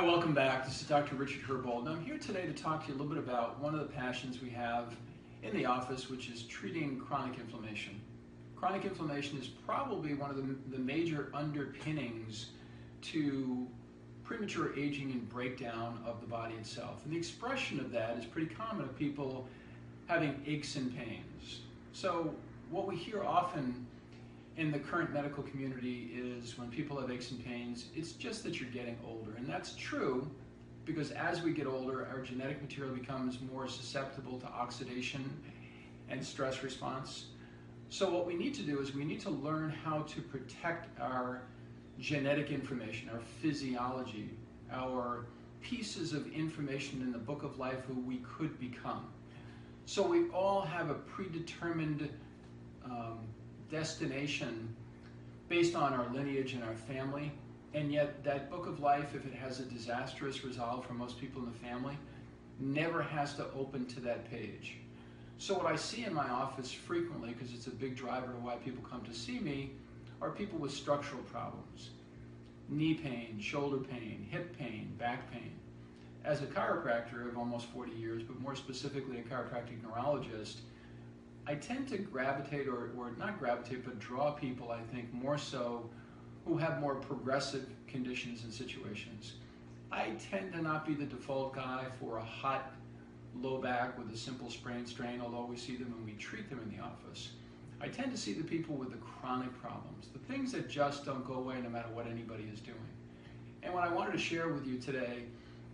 Hi, welcome back. This is Dr. Richard Herbold, and I'm here today to talk to you a little bit about one of the passions we have in the office, which is treating chronic inflammation. Chronic inflammation is probably one of the major underpinnings to premature aging and breakdown of the body itself. And the expression of that is pretty common of people having aches and pains. So what we hear often in the current medical community is when people have aches and pains, it's just that you're getting older. And that's true because as we get older, our genetic material becomes more susceptible to oxidation and stress response. So what we need to do is we need to learn how to protect our genetic information, our physiology, our pieces of information in the book of life who we could become. So we all have a predetermined destination based on our lineage and our family, and yet that book of life, if it has a disastrous resolve for most people in the family, never has to open to that page. So what I see in my office frequently, because it's a big driver to why people come to see me, are people with structural problems. Knee pain, shoulder pain, hip pain, back pain. As a chiropractor of almost 40 years, but more specifically a chiropractic neurologist, I tend to gravitate, or not gravitate, but draw people, I think, more so who have more progressive conditions and situations. I tend to not be the default guy for a hot low back with a simple sprain strain, although we see them and we treat them in the office. I tend to see the people with the chronic problems, the things that just don't go away no matter what anybody is doing. And what I wanted to share with you today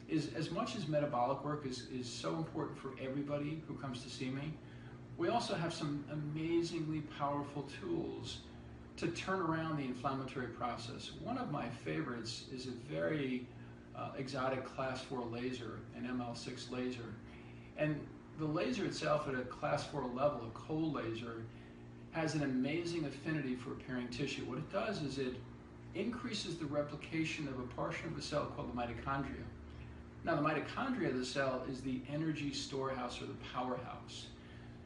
is, as much as metabolic work is so important for everybody who comes to see me, we also have some amazingly powerful tools to turn around the inflammatory process. One of my favorites is a very exotic class 4 laser, an ML6 laser. And the laser itself at a class 4 level, a cold laser, has an amazing affinity for repairing tissue. What it does is it increases the replication of a portion of the cell called the mitochondria. Now, the mitochondria of the cell is the energy storehouse or the powerhouse.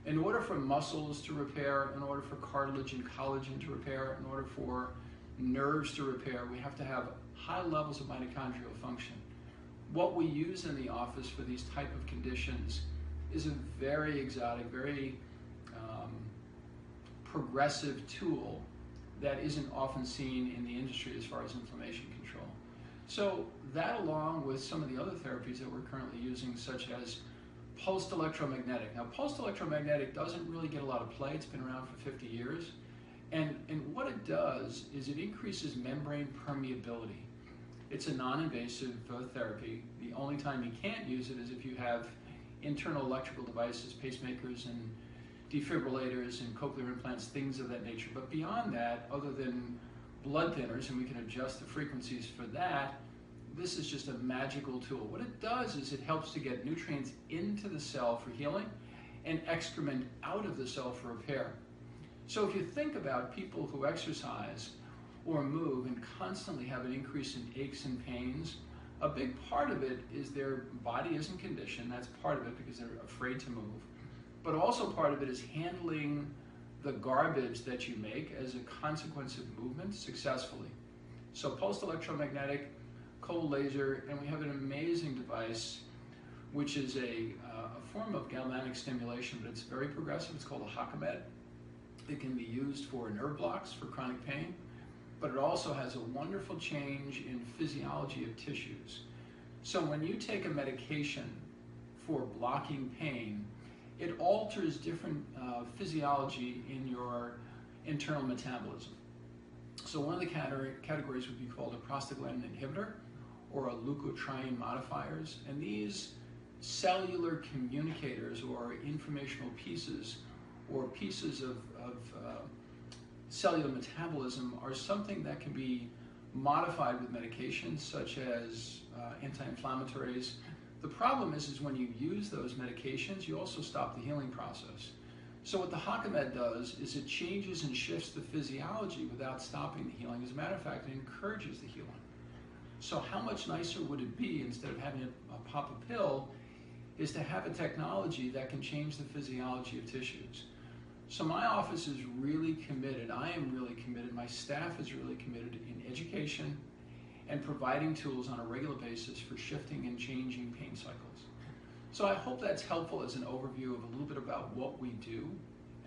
In order for muscles to repair, in order for cartilage and collagen to repair, in order for nerves to repair, we have to have high levels of mitochondrial function. What we use in the office for these type of conditions is a very exotic, very progressive tool that isn't often seen in the industry as far as inflammation control. So that, along with some of the other therapies that we're currently using, such as pulsed electromagnetic. Now, pulsed electromagnetic doesn't really get a lot of play. It's been around for 50 years. And what it does is it increases membrane permeability. It's a non-invasive therapy. The only time you can't use it is if you have internal electrical devices, pacemakers and defibrillators and cochlear implants, things of that nature. But beyond that, other than blood thinners, and we can adjust the frequencies for that, this is just a magical tool. What it does is it helps to get nutrients into the cell for healing and excrement out of the cell for repair. So if you think about people who exercise or move and constantly have an increase in aches and pains, a big part of it is their body isn't conditioned. That's part of it because they're afraid to move. But also part of it is handling the garbage that you make as a consequence of movement successfully. So pulsed electromagnetic, cold laser, and we have an amazing device which is a form of galvanic stimulation, but it's very progressive. It's called a Hakamed. It can be used for nerve blocks for chronic pain, but it also has a wonderful change in physiology of tissues. So when you take a medication for blocking pain, it alters different physiology in your internal metabolism. So one of the categories would be called a prostaglandin inhibitor or a leukotriene modifiers, and these cellular communicators or informational pieces or pieces of cellular metabolism are something that can be modified with medications such as anti-inflammatories. The problem is when you use those medications, you also stop the healing process. So what the Hakamed does is it changes and shifts the physiology without stopping the healing. As a matter of fact, it encourages the healing. So how much nicer would it be, instead of having to pop a pill, is to have a technology that can change the physiology of tissues. So my office is really committed, I am really committed, my staff is really committed in education and providing tools on a regular basis for shifting and changing pain cycles. So I hope that's helpful as an overview of a little bit about what we do,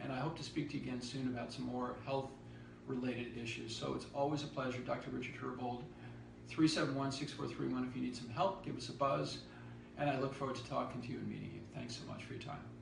and I hope to speak to you again soon about some more health-related issues. So it's always a pleasure. Dr. Richard Herbold, 371-6431. If you need some help, give us a buzz, and I look forward to talking to you and meeting you. Thanks so much for your time.